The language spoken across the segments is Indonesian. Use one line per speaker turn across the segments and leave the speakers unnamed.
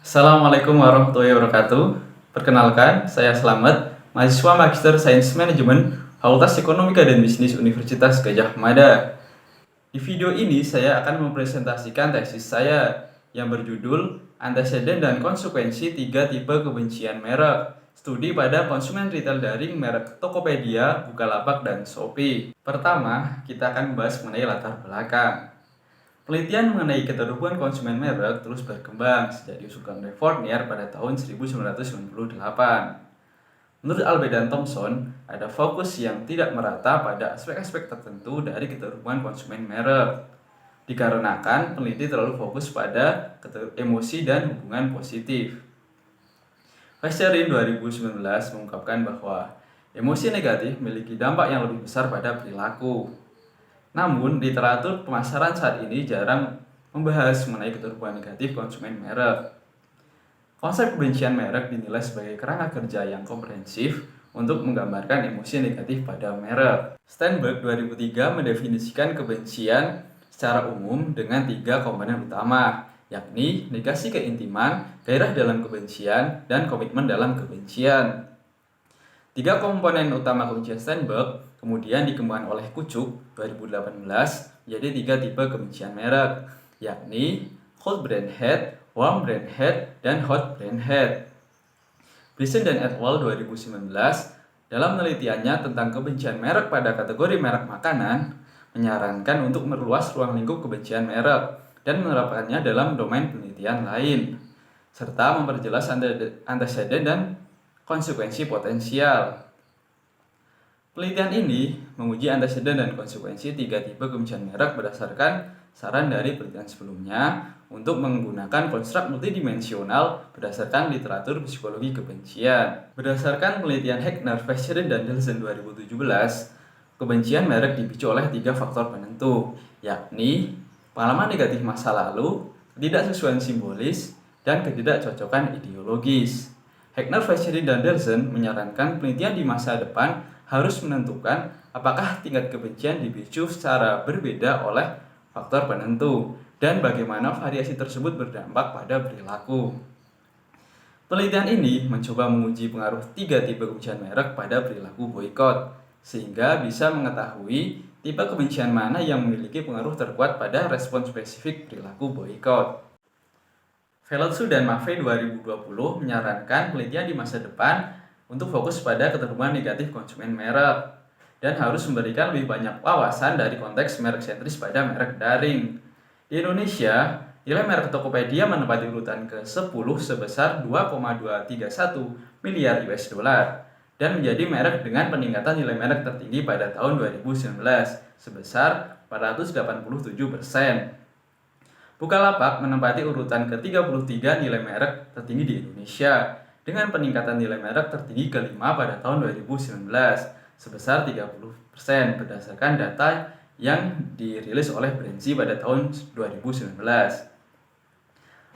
Assalamualaikum warahmatullahi wabarakatuh. Perkenalkan, saya Slamet, mahasiswa Magister Sains Manajemen, Fakultas Ekonomika dan Bisnis Universitas Gadjah Mada. Di video ini saya akan mempresentasikan tesis saya yang berjudul Anteseden dan Konsekuensi 3 Tipe Kebencian Merek. Studi pada konsumen retail daring merek Tokopedia, Bukalapak, dan Shopee. Pertama, kita akan membahas mengenai latar belakang. Penelitian mengenai keterhubungan konsumen merek terus berkembang sejak diusulkan oleh Fournier pada tahun 1998. Menurut Albe dan Thomson, ada fokus yang tidak merata pada aspek-aspek tertentu dari keterhubungan konsumen merek. Dikarenakan peneliti terlalu fokus pada emosi dan hubungan positif. Festirin 2019 mengungkapkan bahwa emosi negatif memiliki dampak yang lebih besar pada perilaku. Namun, literatur pemasaran saat ini jarang membahas mengenai keterhubungan negatif konsumen merek. Konsep kebencian merek dinilai sebagai kerangka kerja yang komprehensif untuk menggambarkan emosi negatif pada merek. Steinberg 2003 mendefinisikan kebencian secara umum dengan 3 komponen utama, yakni negasi keintiman, gairah dalam kebencian, dan komitmen dalam kebencian. 3 komponen utama kebencian Steinberg kemudian dikembangkan oleh Kucuk 2018 menjadi 3 tipe kebencian merek, yakni cold brand hate, warm brand hate, dan hot brand hate. Brisen dan et al. 2019 dalam penelitiannya tentang kebencian merek pada kategori merek makanan menyarankan untuk meluas ruang lingkup kebencian merek dan menerapkannya dalam domain penelitian lain, serta memperjelas anteseden dan konsekuensi potensial. Penelitian ini menguji anteseden dan konsekuensi 3 tipe kebencian merek berdasarkan saran dari penelitian sebelumnya untuk menggunakan konstruk multidimensional berdasarkan literatur psikologi kebencian. Berdasarkan penelitian Heckner, Festirin, dan Delson 2017, kebencian merek dipicu oleh 3 faktor penentu, yakni pengalaman negatif masa lalu, ketidaksesuaian simbolis, dan ketidakcocokan ideologis. Heckner, Festirin, dan Delson menyarankan penelitian di masa depan harus menentukan apakah tingkat kebencian dipicu secara berbeda oleh faktor penentu dan bagaimana variasi tersebut berdampak pada perilaku. Penelitian ini mencoba menguji pengaruh 3 tipe kebencian merek pada perilaku boikot, sehingga bisa mengetahui tipe kebencian mana yang memiliki pengaruh terkuat pada respon spesifik perilaku boikot. Velotsu dan Maffei 2020 menyarankan penelitian di masa depan untuk fokus pada keterhubungan negatif konsumen merek dan harus memberikan lebih banyak wawasan dari konteks merek sentris pada merek daring. Di Indonesia, nilai merek Tokopedia menempati urutan ke-10 sebesar 2,231 miliar US dollar dan menjadi merek dengan peningkatan nilai merek tertinggi pada tahun 2019 sebesar 487%. Bukalapak menempati urutan ke-33 nilai merek tertinggi di Indonesia dengan peningkatan nilai merek tertinggi kelima pada tahun 2019 sebesar 30% berdasarkan data yang dirilis oleh Brandzy pada tahun 2019.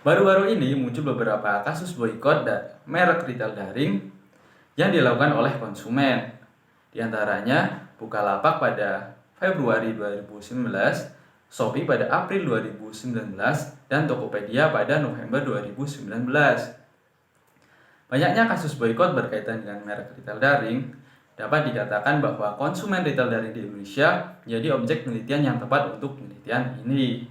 Baru-baru ini muncul beberapa kasus boikot merek retail daring yang dilakukan oleh konsumen. Di antaranya Bukalapak pada Februari 2019, Shopee pada April 2019, dan Tokopedia pada November 2019. Banyaknya kasus boikot berkaitan dengan merek retail daring dapat dikatakan bahwa konsumen retail daring di Indonesia menjadi objek penelitian yang tepat untuk penelitian ini.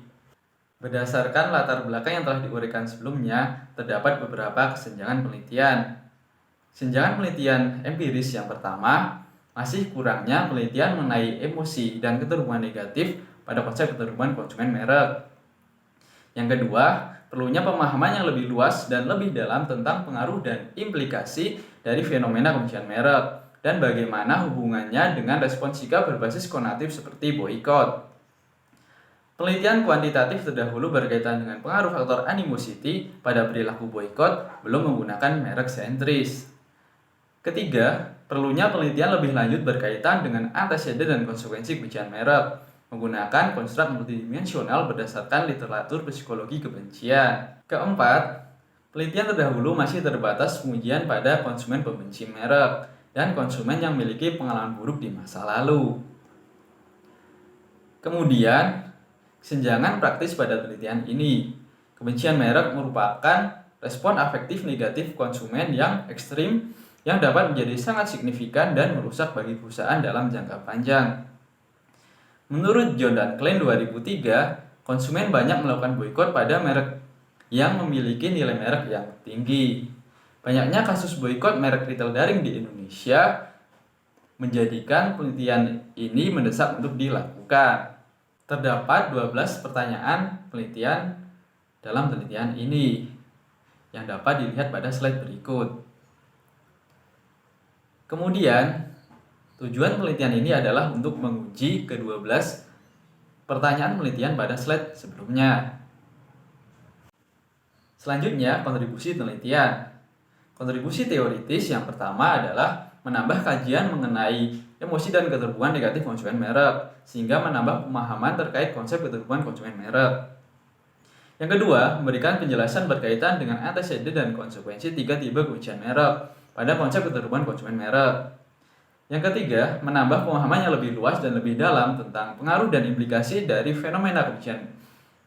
Berdasarkan latar belakang yang telah diuraikan sebelumnya, terdapat beberapa kesenjangan penelitian. Senjangan penelitian empiris yang pertama, masih kurangnya penelitian mengenai emosi dan keterhubungan negatif pada konsep keterhubungan konsumen merek. Yang kedua, perlunya pemahaman yang lebih luas dan lebih dalam tentang pengaruh dan implikasi dari fenomena kebencian merek dan bagaimana hubungannya dengan respons sikap berbasis konatif seperti boikot. Penelitian kuantitatif terdahulu berkaitan dengan pengaruh faktor animosity pada perilaku boikot belum menggunakan merek sentris. Ketiga, perlunya penelitian lebih lanjut berkaitan dengan anteseden dan konsekuensi kebencian merek menggunakan konstruk multidimensional berdasarkan literatur psikologi kebencian. Keempat, penelitian terdahulu masih terbatas pengujian pada konsumen pembenci merek dan konsumen yang memiliki pengalaman buruk di masa lalu. Kemudian, kesenjangan praktis pada penelitian ini. Kebencian merek merupakan respon afektif negatif konsumen yang ekstrim yang dapat menjadi sangat signifikan dan merusak bagi perusahaan dalam jangka panjang. Menurut John dan Klein 2003, konsumen banyak melakukan boikot pada merek yang memiliki nilai merek yang tinggi. Banyaknya kasus boikot merek retail daring di Indonesia menjadikan penelitian ini mendesak untuk dilakukan. Terdapat 12 pertanyaan penelitian dalam penelitian ini yang dapat dilihat pada slide berikut. Kemudian, tujuan penelitian ini adalah untuk menguji ke-12 pertanyaan penelitian pada slide sebelumnya. Selanjutnya, kontribusi penelitian. Kontribusi teoritis yang pertama adalah menambah kajian mengenai emosi dan keterbukaan negatif konsumen merek, sehingga menambah pemahaman terkait konsep keterbukaan konsumen merek. Yang kedua, memberikan penjelasan berkaitan dengan anteseden dan konsekuensi 3 tipe kebencian merek pada konsep keterbukaan konsumen merek. Yang ketiga, menambah pemahaman yang lebih luas dan lebih dalam tentang pengaruh dan implikasi dari fenomena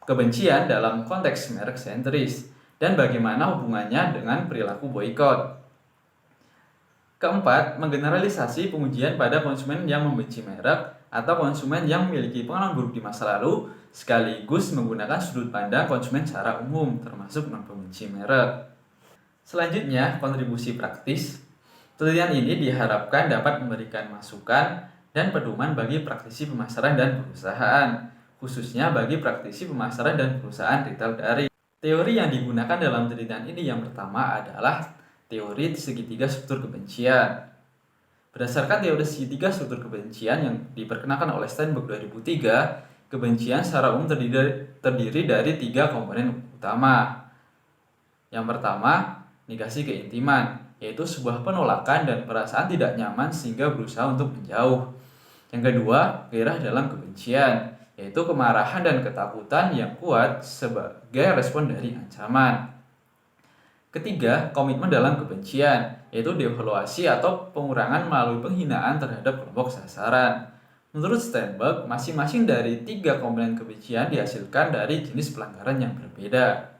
kebencian dalam konteks merek sentris dan bagaimana hubungannya dengan perilaku boikot. Keempat, menggeneralisasi pengujian pada konsumen yang membenci merek atau konsumen yang memiliki pengalaman buruk di masa lalu, sekaligus menggunakan sudut pandang konsumen secara umum, termasuk non-pembenci merek. Selanjutnya, kontribusi praktis. Penelitian ini diharapkan dapat memberikan masukan dan pedoman bagi praktisi pemasaran dan perusahaan, khususnya bagi praktisi pemasaran dan perusahaan retail daring. Teori yang digunakan dalam penelitian ini yang pertama adalah teori segitiga struktur kebencian. Berdasarkan teori segitiga struktur kebencian yang diperkenalkan oleh Steinberg 2003, kebencian secara umum terdiri dari 3 komponen utama. Yang pertama, negasi keintiman, yaitu sebuah penolakan dan perasaan tidak nyaman sehingga berusaha untuk menjauh. Yang kedua, gairah dalam kebencian, yaitu kemarahan dan ketakutan yang kuat sebagai respon dari ancaman. Ketiga, komitmen dalam kebencian, yaitu devaluasi atau pengurangan melalui penghinaan terhadap kelompok sasaran. Menurut Steinberg, masing-masing dari 3 komponen kebencian dihasilkan dari jenis pelanggaran yang berbeda.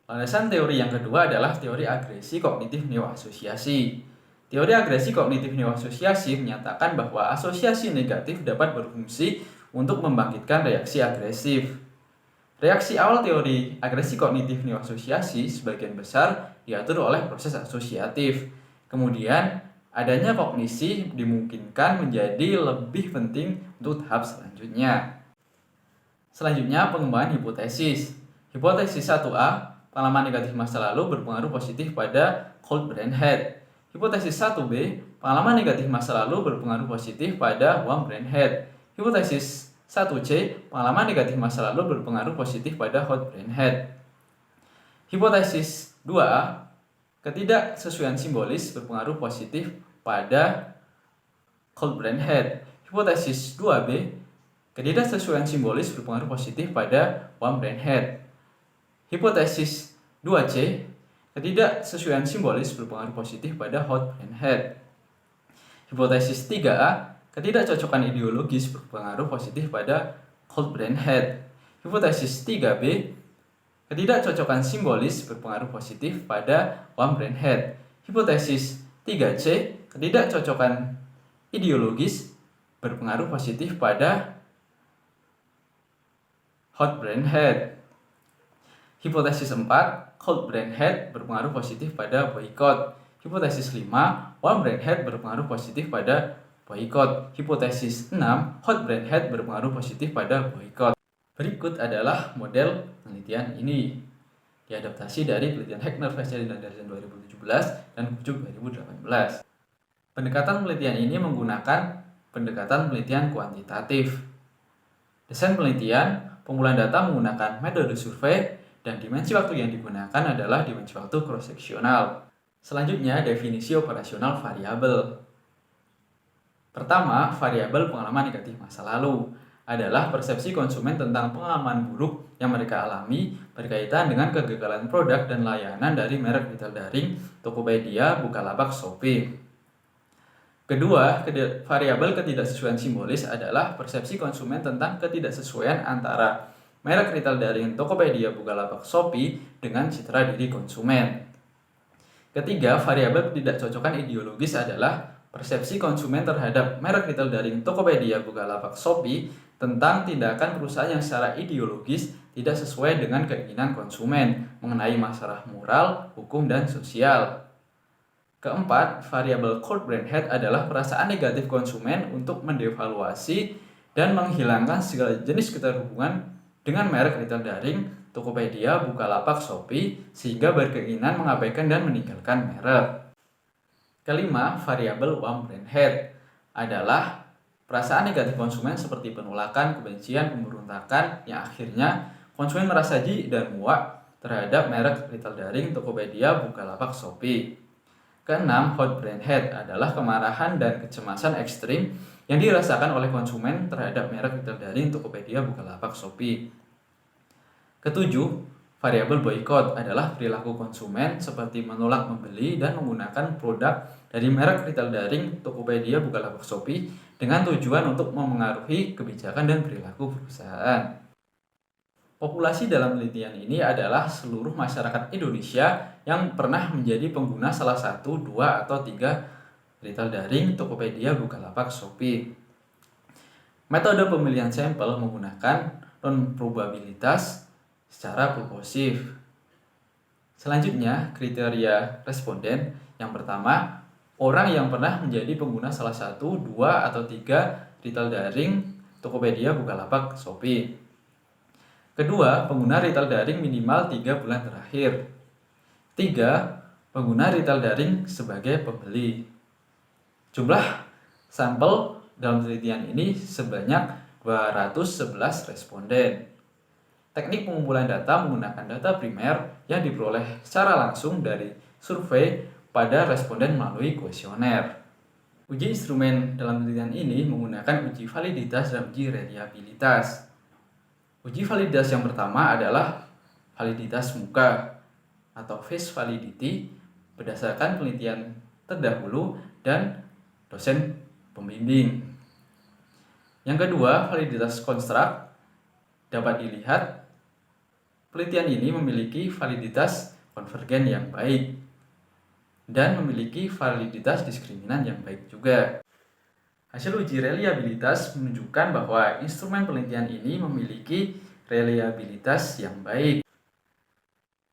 Landasan teori yang kedua adalah teori agresi kognitif neoasosiasi. Teori agresi kognitif neoasosiasi menyatakan bahwa asosiasi negatif dapat berfungsi untuk membangkitkan reaksi agresif. Reaksi awal teori agresi kognitif neoasosiasi sebagian besar diatur oleh proses asosiatif. Kemudian, adanya kognisi dimungkinkan menjadi lebih penting untuk tahap selanjutnya. Selanjutnya, pengembangan hipotesis. Hipotesis 1A, pengalaman negatif masa lalu berpengaruh positif pada cold brain head. Hipotesis 1B, pengalaman negatif masa lalu berpengaruh positif pada warm brain head. Hipotesis 1C, pengalaman negatif masa lalu berpengaruh positif pada hot brain head. Hipotesis 2A, ketidaksesuaian simbolis berpengaruh positif pada cold brain head. Hipotesis 2B, ketidaksesuaian simbolis berpengaruh positif pada warm brain head. Hipotesis 2C, ketidaksesuaian simbolis berpengaruh positif pada hot brain head. Hipotesis 3A, ketidakcocokan ideologis berpengaruh positif pada cold brain head. Hipotesis 3B, ketidakcocokan simbolis berpengaruh positif pada warm brain head. Hipotesis 3C, ketidakcocokan ideologis berpengaruh positif pada hot brain head. Hipotesis 4, cold brain head berpengaruh positif pada boikot. Hipotesis 5, warm brain head berpengaruh positif pada boikot. Hipotesis 6, hot brain head berpengaruh positif pada boikot. Berikut adalah model penelitian ini. Diadaptasi dari penelitian Heckner, Feischl, dan Anderson 2017 dan Kucuk 2018. Pendekatan penelitian ini menggunakan pendekatan penelitian kuantitatif. Desain penelitian, pengumpulan data menggunakan metode survei, dan dimensi waktu yang digunakan adalah dimensi waktu cross-seksional. Selanjutnya, definisi operasional variabel. Pertama, variabel pengalaman negatif masa lalu adalah persepsi konsumen tentang pengalaman buruk yang mereka alami berkaitan dengan kegagalan produk dan layanan dari merek retail daring, Tokopedia, Bukalapak, Shopee. Kedua, variabel ketidaksesuaian simbolis adalah persepsi konsumen tentang ketidaksesuaian antara merek retail daring Tokopedia, Bukalapak, Shopee dengan citra diri konsumen. Ketiga, variabel ketidakcocokan ideologis adalah persepsi konsumen terhadap merek retail daring Tokopedia, Bukalapak, Shopee tentang tindakan perusahaan yang secara ideologis tidak sesuai dengan keinginan konsumen mengenai masalah moral, hukum, dan sosial. Keempat, variabel cold brand hate adalah perasaan negatif konsumen untuk mendevaluasi dan menghilangkan segala jenis keterhubungan dengan merek retail daring Tokopedia, Bukalapak, Shopee sehingga berkeinginan mengabaikan dan meninggalkan merek. Kelima, variabel warm brand hate adalah perasaan negatif konsumen seperti penolakan, kebencian, pemberontakan yang akhirnya konsumen merasa jijik dan muak terhadap merek retail daring Tokopedia, Bukalapak, Shopee. Keenam, hot brand hate adalah kemarahan dan kecemasan ekstrim yang dirasakan oleh konsumen terhadap merek retail daring Tokopedia, Bukalapak, Shopee. Ketujuh, variabel boycott adalah perilaku konsumen seperti menolak membeli dan menggunakan produk dari merek retail daring Tokopedia, Bukalapak, Shopee dengan tujuan untuk memengaruhi kebijakan dan perilaku perusahaan. Populasi dalam penelitian ini adalah seluruh masyarakat Indonesia yang pernah menjadi pengguna salah satu, dua, atau tiga retail daring Tokopedia, Bukalapak, Shopee. Metode pemilihan sampel menggunakan non-probabilitas secara proporsif. Selanjutnya, kriteria responden. Yang pertama, orang yang pernah menjadi pengguna salah satu, dua, atau tiga retail daring Tokopedia, Bukalapak, Shopee. Kedua, pengguna retail daring minimal 3 bulan terakhir. 3. Pengguna retail daring sebagai pembeli. Jumlah sampel dalam penelitian ini sebanyak 211 responden. Teknik pengumpulan data menggunakan data primer yang diperoleh secara langsung dari survei pada responden melalui kuesioner. Uji instrumen dalam penelitian ini menggunakan uji validitas dan uji reliabilitas. Uji validitas yang pertama adalah validitas muka atau face validity berdasarkan penelitian terdahulu dan dosen pembimbing. Yang kedua, validitas konstruk. Dapat dilihat penelitian ini memiliki validitas konvergen yang baik dan memiliki validitas diskriminan yang baik juga. Hasil uji reliabilitas menunjukkan bahwa instrumen penelitian ini memiliki reliabilitas yang baik.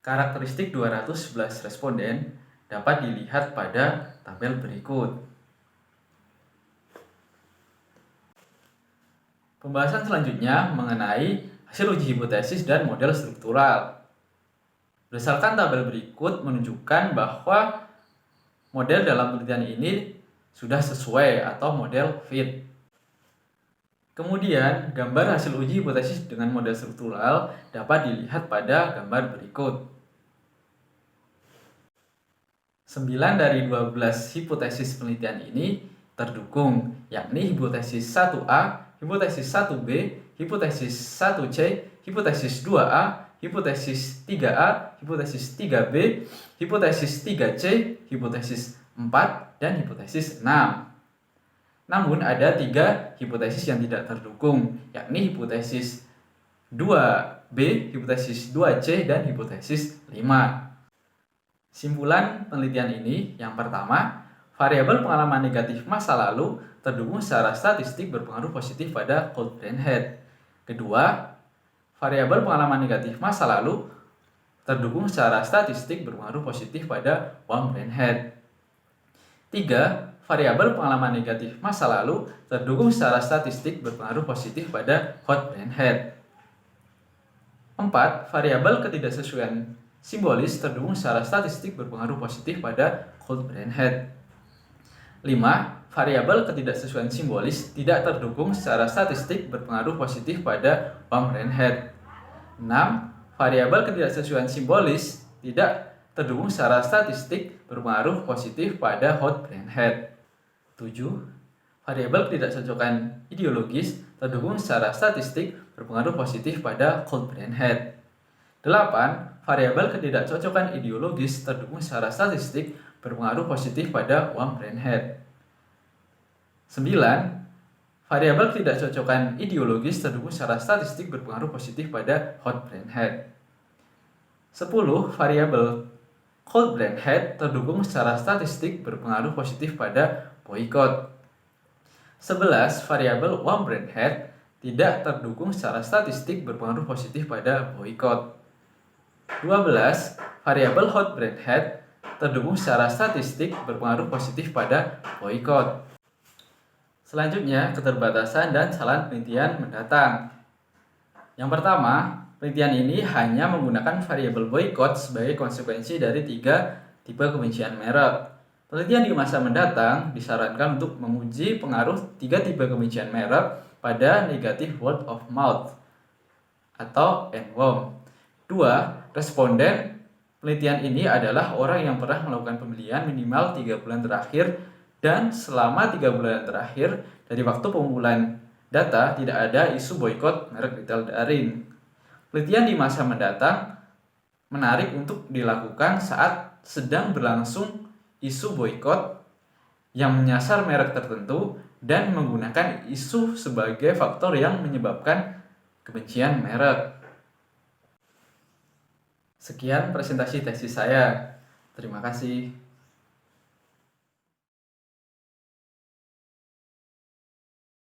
Karakteristik 211 responden dapat dilihat pada tabel berikut. Pembahasan selanjutnya mengenai hasil uji hipotesis dan model struktural. Berdasarkan tabel berikut menunjukkan bahwa model dalam penelitian ini sudah sesuai atau model fit. Kemudian, gambar hasil uji hipotesis dengan model struktural dapat dilihat pada gambar berikut. 9 dari 12 hipotesis penelitian ini terdukung, yakni hipotesis 1A, hipotesis 1B, hipotesis 1C, hipotesis 2A, hipotesis 3A, hipotesis 3B, hipotesis 3C, hipotesis 4, dan hipotesis 6. Namun ada 3 hipotesis yang tidak terdukung, yakni hipotesis 2B, hipotesis 2C, dan hipotesis 5. Simpulan penelitian ini, yang pertama, variabel pengalaman negatif masa lalu terdukung secara statistik berpengaruh positif pada cold brand hate. Kedua, variabel pengalaman negatif masa lalu terdukung secara statistik berpengaruh positif pada warm brand hate. 3. Variabel pengalaman negatif masa lalu terdukung secara statistik berpengaruh positif pada hot brand hate. 4. Variabel ketidaksesuaian simbolis terdukung secara statistik berpengaruh positif pada cold brand hate. 5. Variabel ketidaksesuaian simbolis tidak terdukung secara statistik berpengaruh positif pada warm brand hate. 6. Variabel ketidaksesuaian simbolis tidak terdukung secara statistik berpengaruh positif pada hot brand hate. 7. Variabel ketidakcocokan ideologis terdukung secara statistik berpengaruh positif pada cold brand hate. 8. Variabel ketidakcocokan ideologis terdukung secara statistik berpengaruh positif pada warm brand hate. 9. Variabel ketidakcocokan ideologis terdukung secara statistik berpengaruh positif pada hot brand head. 10. Variabel cold brand head terdukung secara statistik berpengaruh positif pada boykot. 11. Variabel warm brand head tidak terdukung secara statistik berpengaruh positif pada boykot. 12. Variabel hot brand head terdukung secara statistik berpengaruh positif pada boykot. Selanjutnya, keterbatasan dan salah penelitian mendatang. Yang pertama, penelitian ini hanya menggunakan variabel boykot sebagai konsekuensi dari 3 tipe kebencian merek. Penelitian di masa mendatang disarankan untuk menguji pengaruh 3 tipe kebencian merek pada negative word of mouth atau NWOM. 2. Responden penelitian ini adalah orang yang pernah melakukan pembelian minimal 3 bulan terakhir dan selama 3 bulan terakhir dari waktu pengumpulan data tidak ada isu boykot merek retail daring. Penelitian di masa mendatang menarik untuk dilakukan saat sedang berlangsung isu boykot yang menyasar merek tertentu dan menggunakan isu sebagai faktor yang menyebabkan kebencian merek. Sekian presentasi tesis saya. Terima kasih.